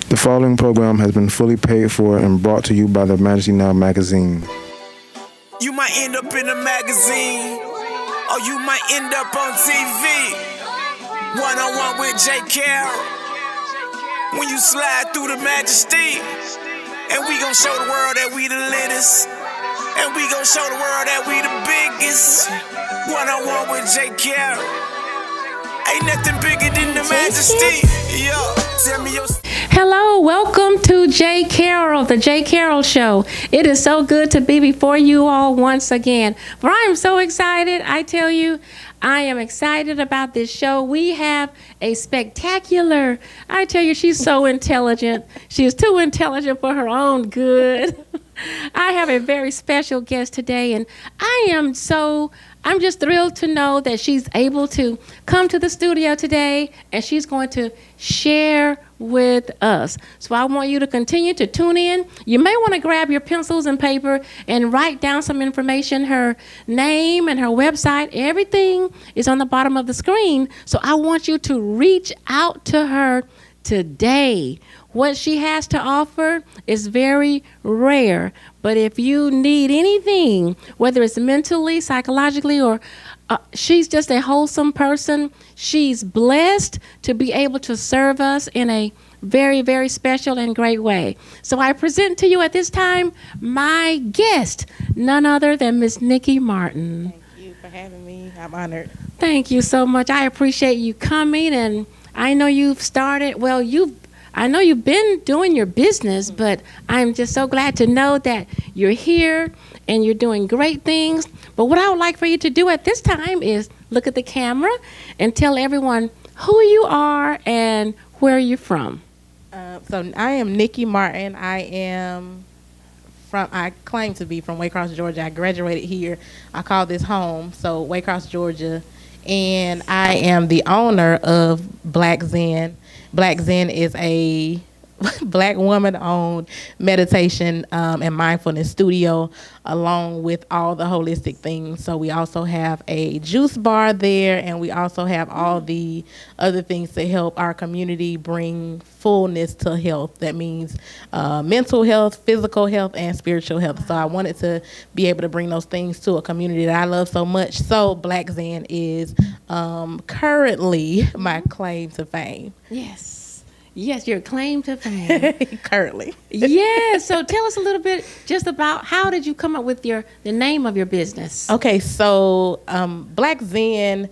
The following program has been fully paid for and brought to you by the Majesty Now magazine. You might end up in a magazine, or you might end up on TV. One-on-one with J. Carroll. When you slide through the Majesty, and we gon' show the world that we the latest, and we gon' show the world that we the biggest. One-on-one with J. Carroll. Ain't nothing bigger than the Majesty. Yo, tell me your... Hello, welcome to J. Carroll, the J. Carroll Show. It is so good to be before you all once again. For I am so excited, I tell you, I am excited about this show. We have a spectacular, I tell you, she's so intelligent. She is too intelligent for her own good. I have a very special guest today, and I'm just thrilled to know that she's able to come to the studio today, and she's going to share with us. So I want you to continue to tune in. You may want to grab your pencils and paper and write down some information, her name and her website. Everything is on the bottom of the screen. So I want you to reach out to her today. What she has to offer is very rare, but if you need anything, whether it's mentally, psychologically, or she's just a wholesome person, she's blessed to be able to serve us in a very, very special and great way. So I present to you at this time my guest, none other than Miss Nikki Martin. Thank you for having me. I'm honored. Thank you so much. I appreciate you coming, and I know you've started, I know you've been doing your business, but I'm just so glad to know that you're here and you're doing great things. But what I would like for you to do at this time is look at the camera and tell everyone who you are and where you're from. So I am Nikki Martin. I claim to be from Waycross, Georgia. I graduated here. I call this home, so Waycross, Georgia. And I am the owner of Black Zen. Black Zen is a Black woman-owned meditation and mindfulness studio, along with all the holistic things. So we also have a juice bar there, and we also have all the other things to help our community bring fullness to health. That means mental health, physical health, and spiritual health. So I wanted to be able to bring those things to a community that I love so much. So Black Zen is currently my claim to fame. Yes, your claim to fame. Currently. Yeah, so tell us a little bit just about how did you come up with the name of your business? Okay, so Black Zen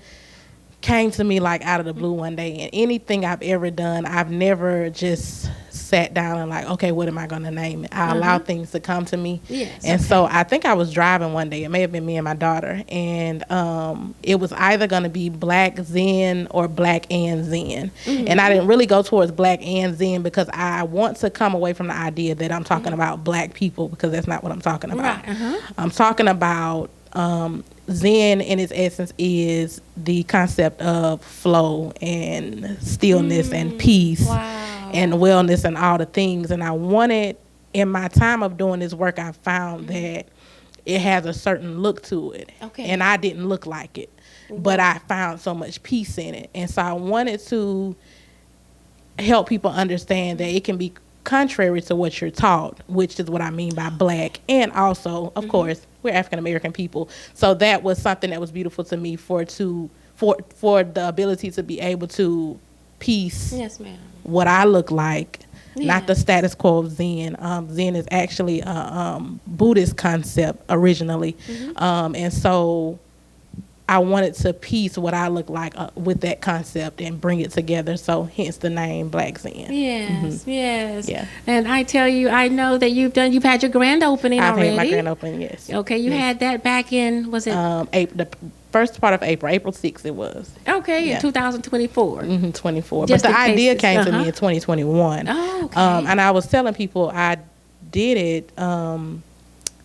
came to me like out of the blue one day, and anything I've ever done, I've never just sat down and like, okay, what am I going to name it? I allow things to come to me. Yes, and so I think I was driving one day. It may have been me and my daughter, and it was either going to be Black Zen or Black and Zen. And I didn't really go towards Black and Zen because I want to come away from the idea that I'm talking about Black people, because that's not what I'm talking about. Right. I'm talking about Zen in its essence is the concept of flow and stillness and peace. Wow. And wellness and all the things. And I wanted, in my time of doing this work, I found that it has a certain look to it. Okay. And I didn't look like it, but I found so much peace in it. And so I wanted to help people understand that it can be contrary to what you're taught, which is what I mean by Black. And also, of course, we're African American people. So that was something that was beautiful to me for the ability to be able to piece Yes, ma'am. what I look like, Yes. not the status quo of Zen. Zen is actually a Buddhist concept originally. And so I wanted to piece what I look like with that concept and bring it together. So hence the name Black Zen. Yes, yes. Yeah. And I tell you, I know that you've had your grand opening I've already. had my grand opening, yes. Okay, you had that back in, was it? April, the first part of April 6th it was. Okay, Yeah. in 2024. 24. Just but the in idea cases. came to me in 2021. Oh, okay. And I was telling people I did it,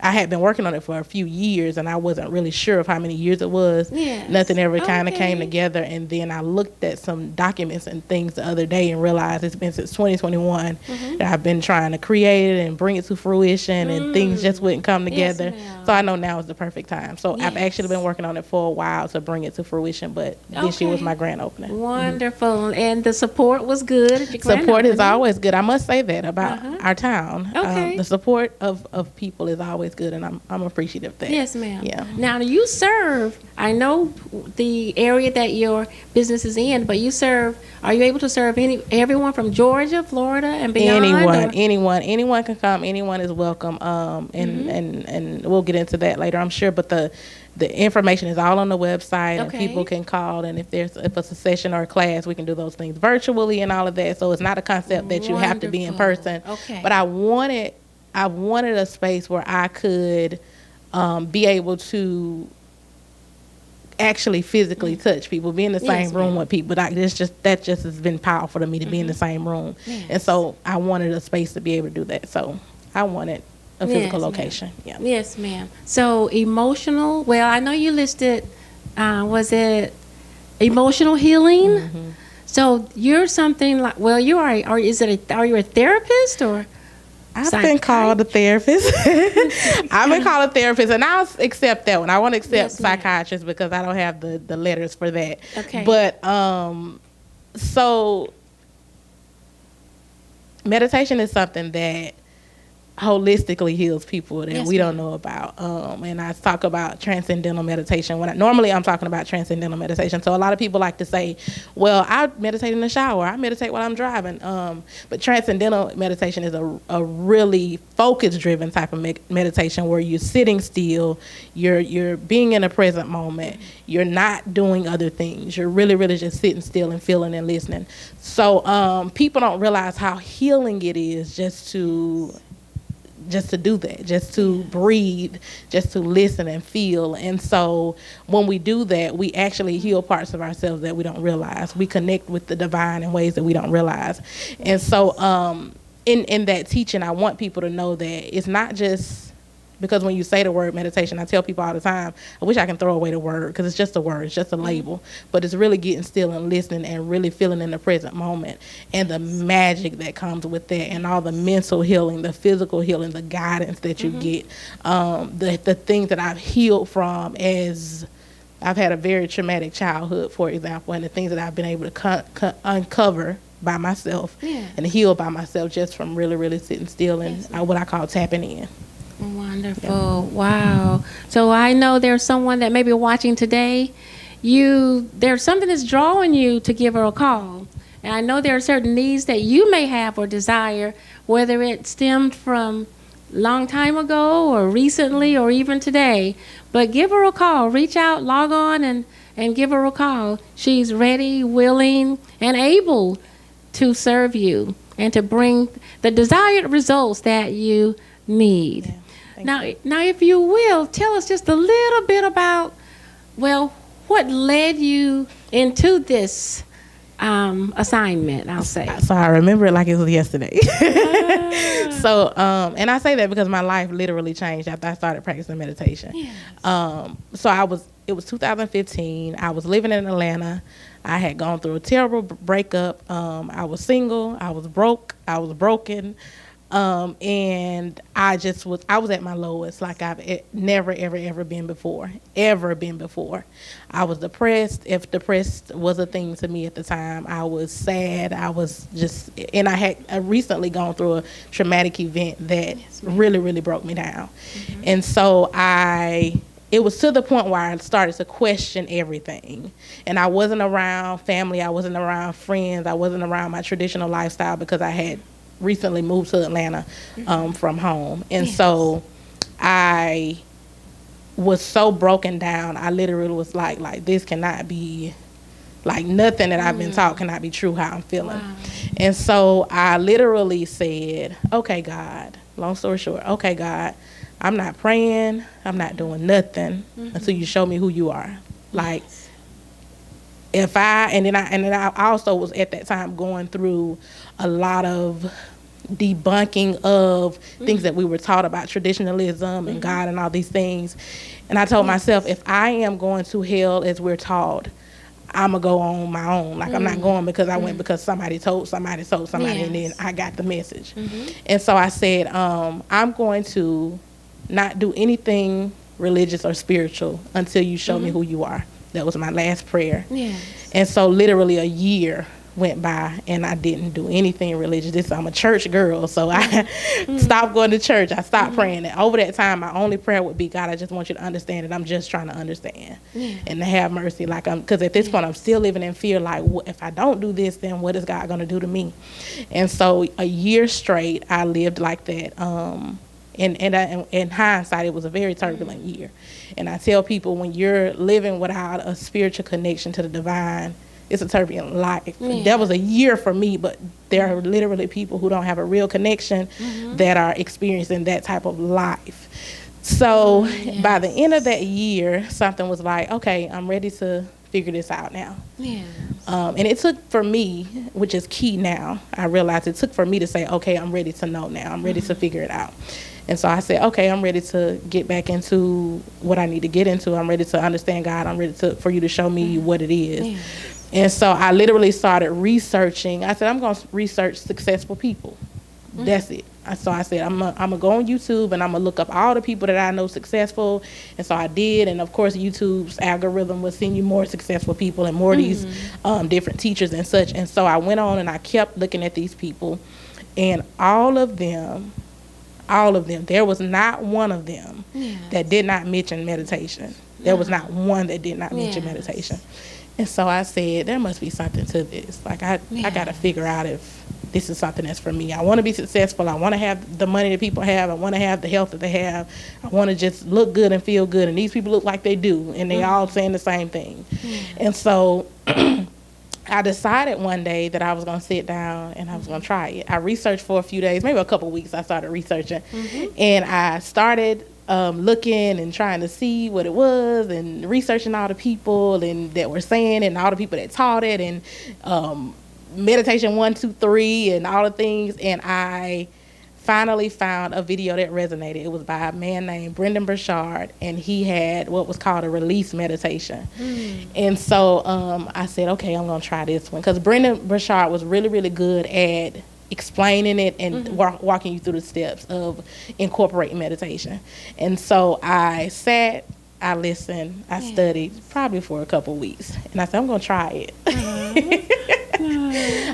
I had been working on it for a few years, and I wasn't really sure of how many years it was. Yes. Nothing ever kind of came together, and then I looked at some documents and things the other day and realized it's been since 2021 that I've been trying to create it and bring it to fruition, and things just wouldn't come together. ma'am. So I know now is the perfect time. So I've actually been working on it for a while to bring it to fruition, but this year was my grand opening. Wonderful. And the support was good at your grand Support is opening? always good. I must say that about our town. Okay. The support of people is always good, and I'm appreciative of that. Yes, ma'am. Yeah. Now you serve, I know the area that your business is in, but are you able to serve everyone from Georgia, Florida, and beyond? Anyone can come. Anyone is welcome. And we'll get into that later, I'm sure. But the information is all on the website, and people can call. And if it's a session or a class, we can do those things virtually and all of that. So it's not a concept that you have to be in person. Okay. But I wanted a space where I could be able to actually physically touch people, be in the same room with people. That just has been powerful to me, to be in the same room. Yes. And so I wanted a space to be able to do that. So I wanted a physical location. Yeah. Yes, ma'am. So emotional, well, I know you listed, was it emotional healing? So you're something like, well, you are you a therapist or? I've been called a therapist. I've been called a therapist, and I'll accept that one. I want to accept psychiatrist because I don't have the letters for that. Okay. But so meditation is something that holistically heals people that we don't know about. And I talk about transcendental meditation. Normally I'm talking about transcendental meditation. So a lot of people like to say, well, I meditate in the shower. I meditate while I'm driving. But transcendental meditation is a really focus-driven type of meditation where you're sitting still, you're being in a present moment, you're not doing other things. You're really, really just sitting still and feeling and listening. So people don't realize how healing it is just to do that, just to breathe, just to listen and feel. And so when we do that, we actually heal parts of ourselves that we don't realize. We connect with the divine in ways that we don't realize. And so in that teaching, I want people to know that it's not just because when you say the word meditation, I tell people all the time, I wish I can throw away the word because it's just a word, it's just a label. But it's really getting still and listening and really feeling in the present moment and the magic that comes with that, and all the mental healing, the physical healing, the guidance that you get, the things that I've healed from as I've had a very traumatic childhood, for example, and the things that I've been able to uncover by myself and heal by myself just from really, really sitting still and what I call tapping in. Wonderful. Yeah. Wow. So I know there's someone that may be watching today. There's something that's drawing you to give her a call. And I know there are certain needs that you may have or desire, whether it stemmed from long time ago or recently or even today. But give her a call. Reach out, log on, and give her a call. She's ready, willing, and able to serve you and to bring the desired results that you need. Yeah. Now, if you will, tell us just a little bit about, well, what led you into this assignment, I'll say. So I remember it like it was yesterday. So, and I say that because my life literally changed after I started practicing meditation. Yes. So it was 2015. I was living in Atlanta. I had gone through a terrible breakup. I was single. I was broke. I was broken. And I was at my lowest, like I've never, ever been before. I was depressed. If depressed was a thing to me at the time, I was sad. I had recently gone through a traumatic event that really, really broke me down. Mm-hmm. And so it was to the point where I started to question everything. And I wasn't around family. I wasn't around friends. I wasn't around my traditional lifestyle because I had recently moved to Atlanta from home. And so I was so broken down. I literally was like this cannot be, like nothing that I've been taught cannot be true how I'm feeling. Wow. And so I literally said, okay, God, long story short, okay, God, I'm not praying. I'm not doing nothing until you show me who you are. Like, and then I also was at that time going through a lot of debunking of things that we were taught about traditionalism and God and all these things. And I told myself, if I am going to hell as we're taught, I'm going to go on my own. Like, I'm not going because I went because somebody told somebody, and then I got the message. And so I said, I'm going to not do anything religious or spiritual until you show me who you are. That was my last prayer. And so literally a year went by and I didn't do anything religious. I'm a church girl, so I stopped going to church. I stopped praying. And over that time, my only prayer would be, God, I just want you to understand that I'm just trying to understand and to have mercy. Like, because at this point, I'm still living in fear. Like, if I don't do this, then what is God going to do to me? And so a year straight, I lived like that. In hindsight, it was a very turbulent year. And I tell people, when you're living without a spiritual connection to the divine, it's a turbulent life. That was a year for me, but there are literally people who don't have a real connection that are experiencing that type of life. So by the end of that year, something was like, okay, I'm ready to figure this out now. And it took for me, which is key now, I realized it took for me to say, okay, I'm ready to know now. I'm ready to figure it out. And so I said, okay, I'm ready to get back into what I need to get into. I'm ready to understand God. I'm ready for you to show me what it is. And so I literally started researching. I said, I'm going to research successful people. That's it. So I said, I'm going to go on YouTube and I'm going to look up all the people that I know successful. And so I did. And of course, YouTube's algorithm will send you more successful people and more of these different teachers and such. And so I went on and I kept looking at these people. And all of them, there was not one of them that did not mention meditation. There was not one that did not mention meditation. And so I said, there must be something to this. Like, I got to figure out if this is something that's for me. I want to be successful. I want to have the money that people have. I want to have the health that they have. I want to just look good and feel good. And these people look like they do. And they all saying the same thing. And so I decided one day that I was going to sit down and I was going to try it. I researched for a few days, maybe a couple of weeks. I started researching. And I started looking and trying to see what it was and researching all the people and that were saying and all the people that taught it and meditation 1, 2, 3 and all the things. And I finally found a video that resonated. It was by a man named Brendan Burchard, and he had what was called a release meditation. And so I said, okay, I'm going to try this one, because Brendan Burchard was really, really good at explaining it and walking you through the steps of incorporating meditation. And so I sat, I listened, I studied probably for a couple weeks, and I said, I'm going to try it.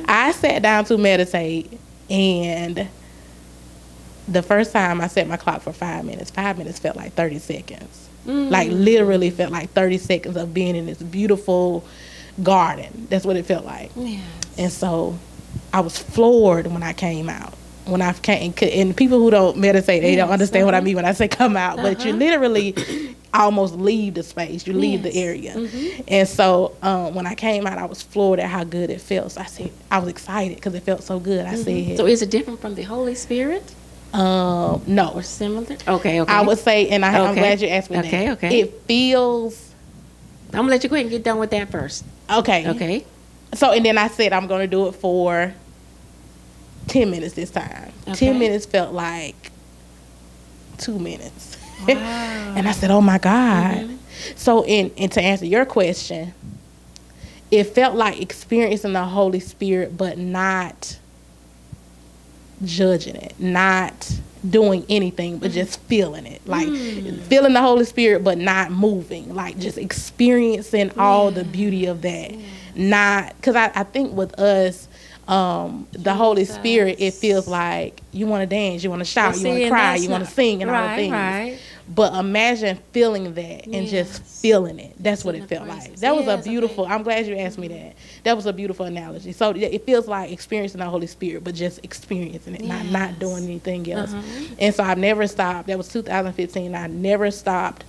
I sat down to meditate, and the first time I set my clock for 5 minutes, 5 minutes felt like 30 seconds. Like, literally felt like 30 seconds of being in this beautiful garden. That's what it felt like. And so I was floored when I came out. When I came, and people who don't meditate, they don't understand what I mean when I say come out, but you literally almost leave the space, you leave the area. And so when I came out, I was floored at how good it felt. So I said, I was excited because it felt so good. I said, so is it different from the Holy Spirit? No. Or similar? Okay. I would say, and I'm glad you asked me that. Okay. It feels... I'm going to let you go ahead and get done with that first. Okay. So, and then I said I'm going to do it for 10 minutes this time. 10 minutes felt like 2 minutes. Wow. And I said, oh my God. So, and to answer your question, it felt like experiencing the Holy Spirit, but not judging it, not doing anything, but just feeling it. Like feeling the Holy Spirit, but not moving. Like just experiencing all the beauty of that. Not, because I think with us, the Holy Spirit, it feels like you want to dance, you want to shout, you want to cry, you want to sing and all the things. But imagine feeling that and just feeling it. That's what it felt like. That was a beautiful, I'm glad you asked me that. That was a beautiful analogy. So it feels like experiencing the Holy Spirit, but just experiencing it, not doing anything else. And so I've never stopped. That was 2015. I never stopped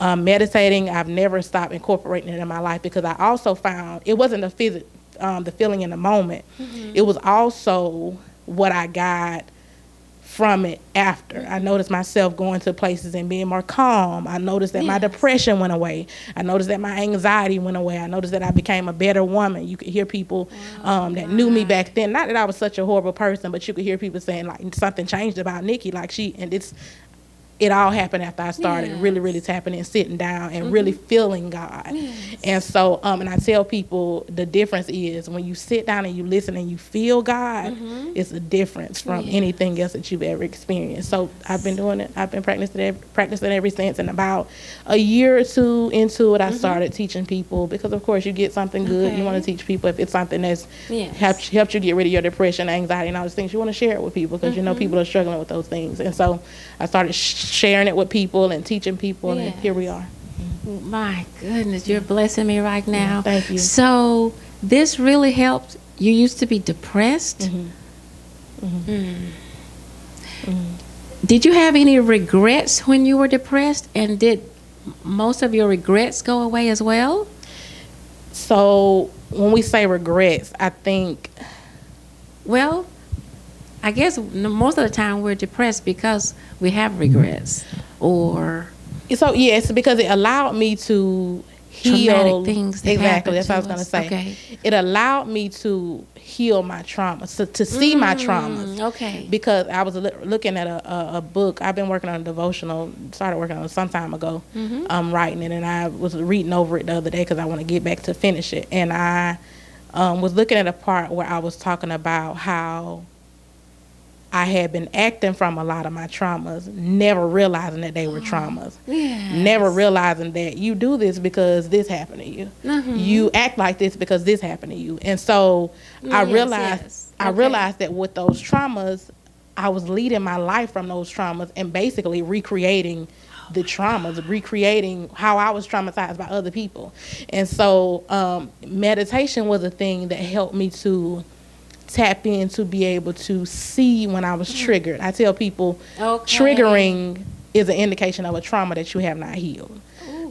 meditating. I've never stopped incorporating it in my life, because I also found it wasn't the feeling in the moment. It was also what I got from it after. I noticed myself going to places and being more calm. I noticed that my depression went away. I noticed that my anxiety went away. I noticed that I became a better woman. You could hear people that knew me back then. Not that I was such a horrible person, but you could hear people saying like something changed about Nikki. Like it all happened after I started really, really tapping in, sitting down, and really feeling God. And so, and I tell people the difference is when you sit down and you listen and you feel God, it's a difference from anything else that you've ever experienced. So I've been doing it. I've been practicing ever since. And about a year or two into it, I started teaching people because, of course, you get something good. You want to teach people if it's something that's helped you get rid of your depression, anxiety, and all those things. You want to share it with people because you know people are struggling with those things. And so I started sharing it with people and teaching people, and here we are. My goodness, you're blessing me right now. Thank you. So this really helped. You used to be depressed. Did you have any regrets when you were depressed, and did most of your regrets go away as well? So when we say regrets, I think, well, I guess most of the time we're depressed because we have regrets, or so yes, because it allowed me to heal traumatic things. Exactly, that's what I was going to say. Okay. It allowed me to heal my traumas, to see my traumas. Okay. Because I was looking at a book. I've been working on a devotional. Started working on it some time ago. Writing it, and I was reading over it the other day because I want to get back to finish it. And I was looking at a part where I was talking about how I had been acting from a lot of my traumas, never realizing that they were traumas. Never realizing that you do this because this happened to you. You act like this because this happened to you. And so I realized that with those traumas, I was leading my life from those traumas and basically recreating the traumas, recreating how I was traumatized by other people. And so meditation was a thing that helped me to tap in to be able to see when I was triggered. I tell people triggering is an indication of a trauma that you have not healed.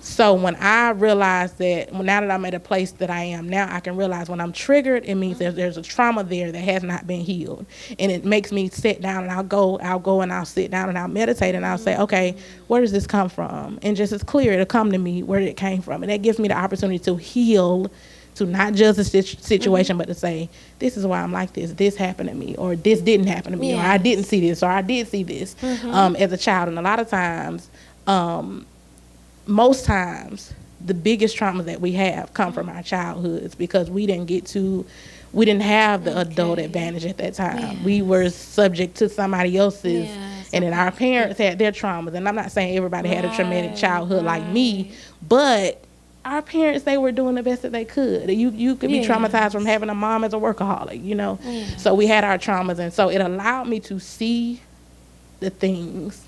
So when I realized that, now that I'm at a place that I am now, I can realize when I'm triggered, it means there's a trauma there that has not been healed. And it makes me sit down, and I'll go and I'll sit down and I'll meditate, and I'll say, okay, where does this come from? And just as clear, it'll come to me where it came from. And that gives me the opportunity to heal, to not judge the situation, but to say, this is why I'm like this. This happened to me, or this didn't happen to me, or I didn't see this, or I did see this as a child. And a lot of times, most times, the biggest traumas that we have come from our childhoods because we didn't have the adult advantage at that time. We were subject to somebody else's, and then our parents had their traumas. And I'm not saying everybody had a traumatic childhood like me, but our parents, they were doing the best that they could. You could be traumatized from having a mom as a workaholic, you know. So we had our traumas, and so it allowed me to see the things,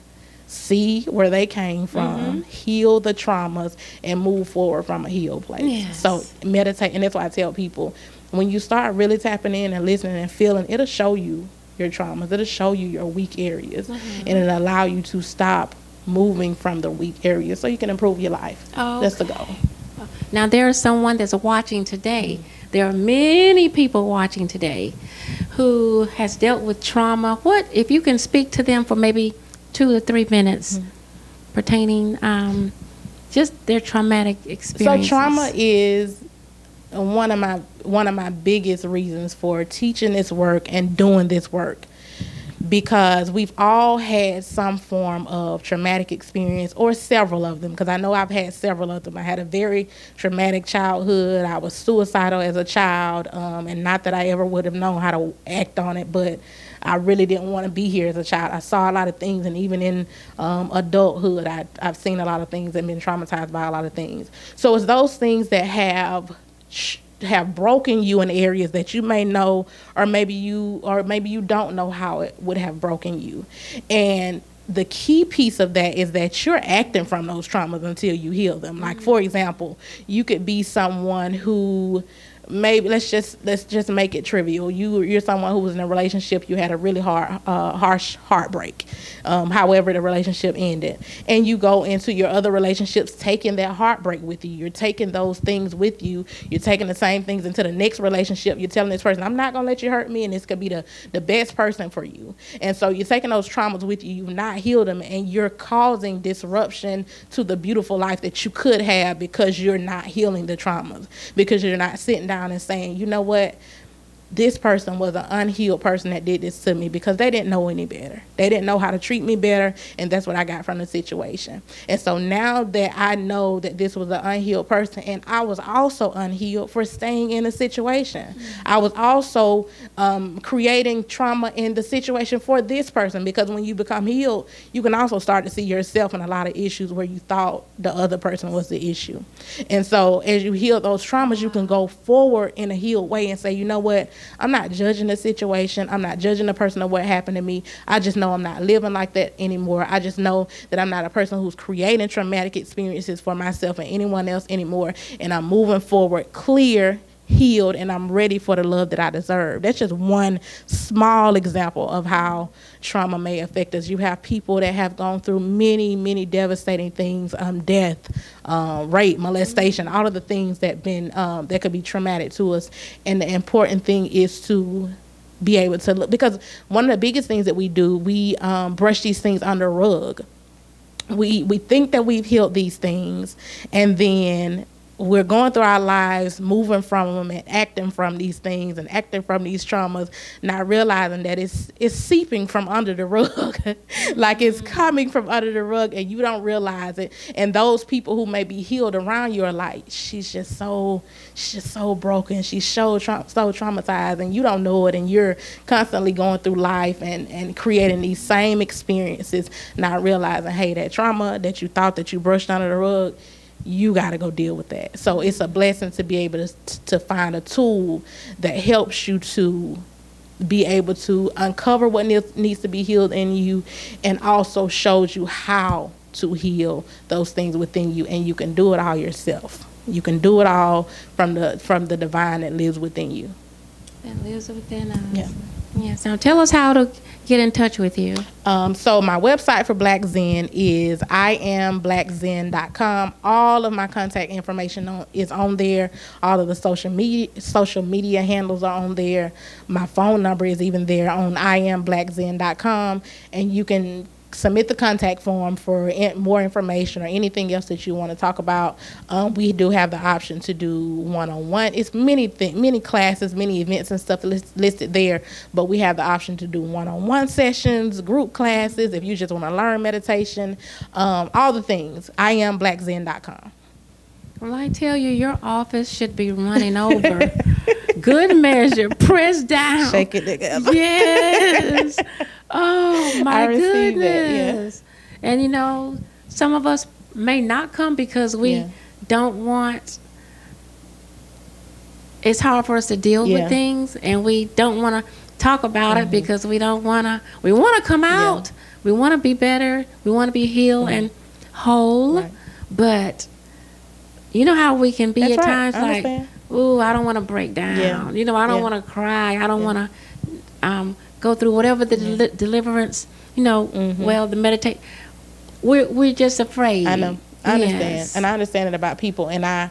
see where they came from, heal the traumas, and move forward from a healed place. So meditate, and that's why I tell people, when you start really tapping in and listening and feeling, it'll show you your traumas. It'll show you your weak areas, and it'll allow you to stop moving from the weak areas so you can improve your life. That's the goal. Now, there is someone that's watching today. There are many people watching today who has dealt with trauma. What, if you can speak to them for maybe 2 to 3 minutes pertaining just their traumatic experiences? So trauma is one of my biggest reasons for teaching this work and doing this work, because we've all had some form of traumatic experience, or several of them, because I know I've had several of them. I had a very traumatic childhood. I was suicidal as a child, and not that I ever would have known how to act on it, but I really didn't want to be here as a child. I saw a lot of things, and even in adulthood, I've seen a lot of things and been traumatized by a lot of things. So it's those things that have broken you in areas that you may know, or maybe you don't know how it would have broken you. And the key piece of that is that you're acting from those traumas until you heal them. Like, for example, you could be someone who maybe let's just make it trivial. You're someone who was in a relationship. You had a really harsh heartbreak. However, the relationship ended, and you go into your other relationships taking that heartbreak with you. You're taking those things with you. You're taking the same things into the next relationship. You're telling this person, I'm not gonna let you hurt me, and this could be the best person for you. And so you're taking those traumas with you. You've not healed them, and you're causing disruption to the beautiful life that you could have because you're not healing the traumas, because you're not sitting down and saying, you know what, this person was an unhealed person that did this to me because they didn't know any better. They didn't know how to treat me better, and that's what I got from the situation. And so now that I know that this was an unhealed person, and I was also unhealed for staying in a situation. I was also creating trauma in the situation for this person, because when you become healed, you can also start to see yourself in a lot of issues where you thought the other person was the issue. And so as you heal those traumas, you can go forward in a healed way and say, you know what, I'm not judging the situation. I'm not judging the person of what happened to me. I just know I'm not living like that anymore. I just know that I'm not a person who's creating traumatic experiences for myself and anyone else anymore. And I'm moving forward clear, healed, and I'm ready for the love that I deserve. That's just one small example of how trauma may affect us. You have people that have gone through many, many devastating things, death, rape, molestation, all of the things that could be traumatic to us. And the important thing is to be able to look, because one of the biggest things that we do, we brush these things under a rug. We think that we've healed these things, and then we're going through our lives moving from them and acting from these things and acting from these traumas, not realizing that it's seeping from under the rug. Like it's coming from under the rug, and you don't realize it. And those people who may be healed around you are like, she's just so broken, she's so traumatized, and you don't know it, and you're constantly going through life and creating these same experiences, not realizing, hey, that trauma that you thought that you brushed under the rug, you got to go deal with that. So it's a blessing to be able to find a tool that helps you to be able to uncover what needs to be healed in you, and also shows you how to heal those things within you. And you can do it all yourself. You can do it all from the divine that lives within you. That lives within us. Yeah. Yes. Now tell us how to get in touch with you. So my website for Black Zen is iamblackzen.com. All of my contact information is on there. All of the social media handles are on there. My phone number is even there on iamblackzen.com, and you can submit the contact form for more information or anything else that you want to talk about. We do have the option to do one-on-one. It's many classes, many events and stuff listed there, but we have the option to do one-on-one sessions, group classes, if you just want to learn meditation, all the things. iamblackzen.com. Well, I tell you, your office should be running over. Good measure, pressed down. Shake it together. Yes. Oh, my goodness. That, yeah. And, you know, some of us may not come because we don't want, it's hard for us to deal with things, and we don't want to talk about it because we don't want to, we want to come out. Yeah. We want to be better. We want to be healed and whole. Right. But you know how we can be at times like, ooh, I don't want to break down. Yeah. You know, I don't want to cry. I don't want to go through whatever the deliverance, you know, well, the meditate. We're just afraid. I know. I understand. Yes. And I understand it about people. And I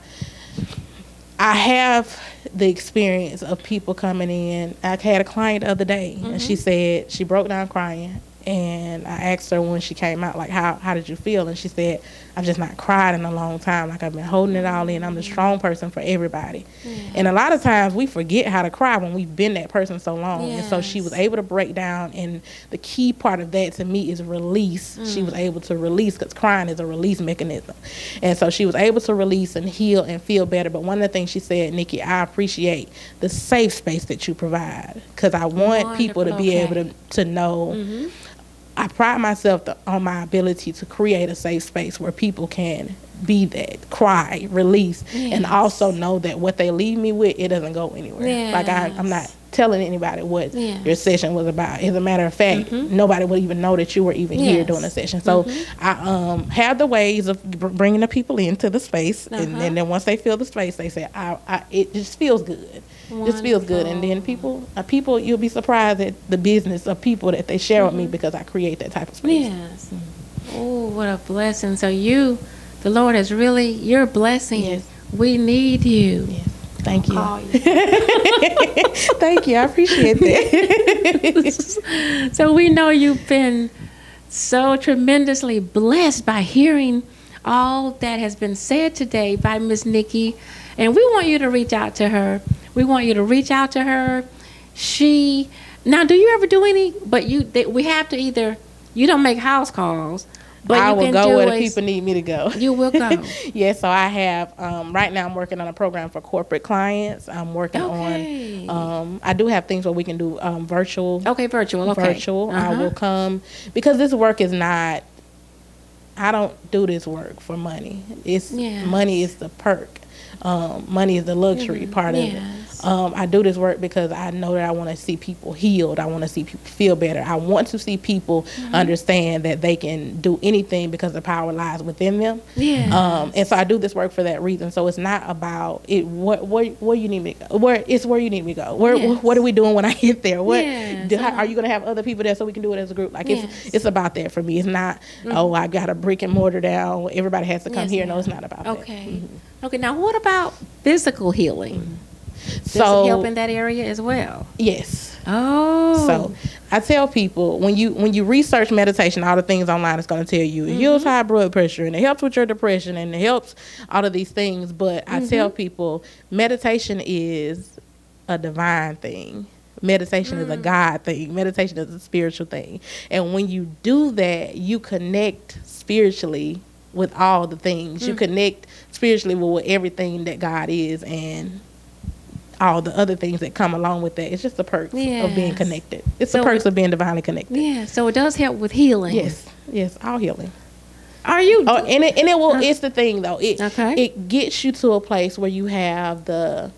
have the experience of people coming in. I had a client the other day, and she said she broke down crying. And I asked her when she came out, like, how did you feel? And she said, I've just not cried in a long time. Like, I've been holding it all in. I'm the strong person for everybody. And a lot of times we forget how to cry when we've been that person so long. And so she was able to break down. And the key part of that to me is release. She was able to release, because crying is a release mechanism. And so she was able to release and heal and feel better. But one of the things she said, Nikki, I appreciate the safe space that you provide, because I want people to be able to know. I pride myself on my ability to create a safe space where people can be that, cry, release, and also know that what they leave me with, it doesn't go anywhere. Like I'm not telling anybody what Yes. your session was about. As a matter of fact, nobody would even know that you were even here Yes. doing a session. So I have the ways of bringing the people into the space, and then once they feel the space, they say, it just feels good. Just feels good. And then people, you'll be surprised at the business of people that they share with me because I create that type of space. Yes. Oh, what a blessing. So the Lord has really, you're a blessing. Yes. We need you. Yes. Thank you. Call you. Thank you. I appreciate that. So we know you've been so tremendously blessed by hearing all that has been said today by Miss Nikki. And we want you to reach out to her. Now, do you ever do any, but we have to either, you don't make house calls, but I you will can go do where the people need me to go. You will go. Yes, so I have, right now I'm working on a program for corporate clients. I'm working on, I do have things where we can do virtual. Okay, virtual. Okay. Virtual. I will come, because this work is not, I don't do this work for money. Money is the perk. Money is the luxury part of it. I do this work because I know that I want to see people healed. I want to see people feel better. I want to see people understand that they can do anything because the power lies within them. And so I do this work for that reason. So it's not about it. Where you need me to go? Where you need me to go? What are we doing when I get there? Are you going to have other people there so we can do it as a group? Like it's about that for me. It's not I got a brick and mortar down. Everybody has to come here. No, it's not about that. Okay. Now what about physical healing? Does it help in that area as well? Yes. Oh. So I tell people, when you research meditation, all the things online it's going to tell you it heals high blood pressure, and it helps with your depression, and it helps all of these things. But I tell people, meditation is a divine thing. Meditation is a God thing. Meditation is a spiritual thing. And when you do that, you connect spiritually with all the things. You connect spiritually with everything that God is, and all the other things that come along with that. It's just the perks of being connected. It's the perks of being divinely connected. Yeah, so it does help with healing. Yes, all healing. Are you? Oh, and it will. It's the thing though. It gets you to a place where you have the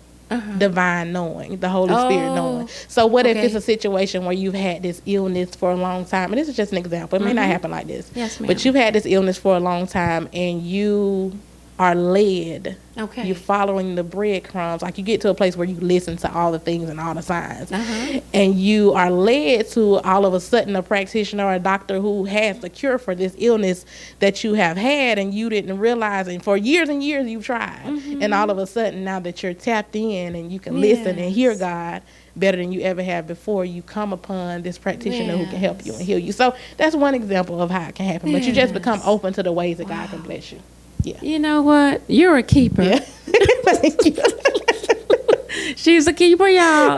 divine knowing, the Holy Spirit knowing. So what if it's a situation where you've had this illness for a long time? And this is just an example. It may not happen like this. Yes, ma'am. But you've had this illness for a long time, and you are led. Okay. You're following the breadcrumbs. Like you get to a place where you listen to all the things and all the signs. And you are led to all of a sudden a practitioner or a doctor who has the cure for this illness that you have had and you didn't realize. And for years and years you've tried. And all of a sudden now that you're tapped in and you can listen and hear God better than you ever have before, you come upon this practitioner who can help you and heal you. So that's one example of how it can happen. But you just become open to the ways that God can bless you. Yeah. You know what? You're a keeper. Yeah. Thank you. She's a keeper, y'all.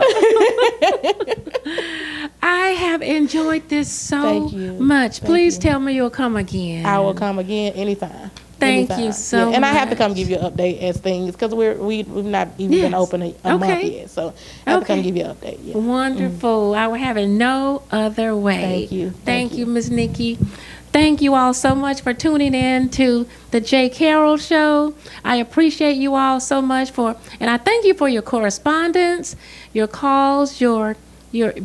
I have enjoyed this so much. Please tell me you'll come again. I will come again anytime. Thank you so much. And I have to come give you an update as things, because we've not even been open a month yet. So I have to come give you an update. Yeah. Wonderful. I will have it no other way. Thank you. Thank you, Ms. Nikki. Thank you all so much for tuning in to the J. Carroll Show. I appreciate you all so much and I thank you for your correspondence, your calls, your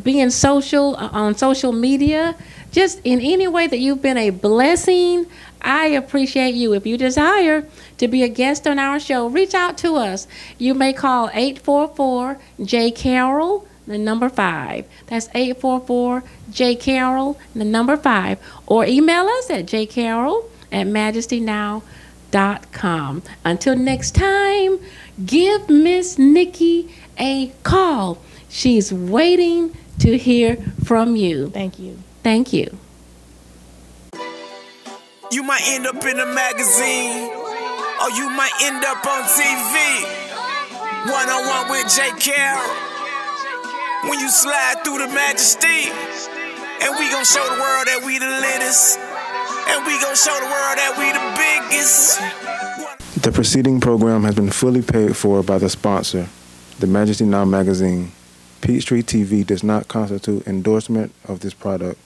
being social on social media, just in any way that you've been a blessing. I appreciate you. If you desire to be a guest on our show, reach out to us. You may call 844-J-CARROLL, the number 5. That's 844-J-CARROLL, the number 5. Or email us at jcarroll@majestynow.com. Until next time, give Miss Nikki a call. She's waiting to hear from you. Thank you. Thank you. You might end up in a magazine, or you might end up on TV. One-on-one with J. Carroll. When you slide through the majesty, and we gon' show the world that we the latest, and we gon' show the world that we the biggest. The preceding program has been fully paid for by the sponsor, the Majesty Now magazine. Peachtree TV does not constitute endorsement of this product.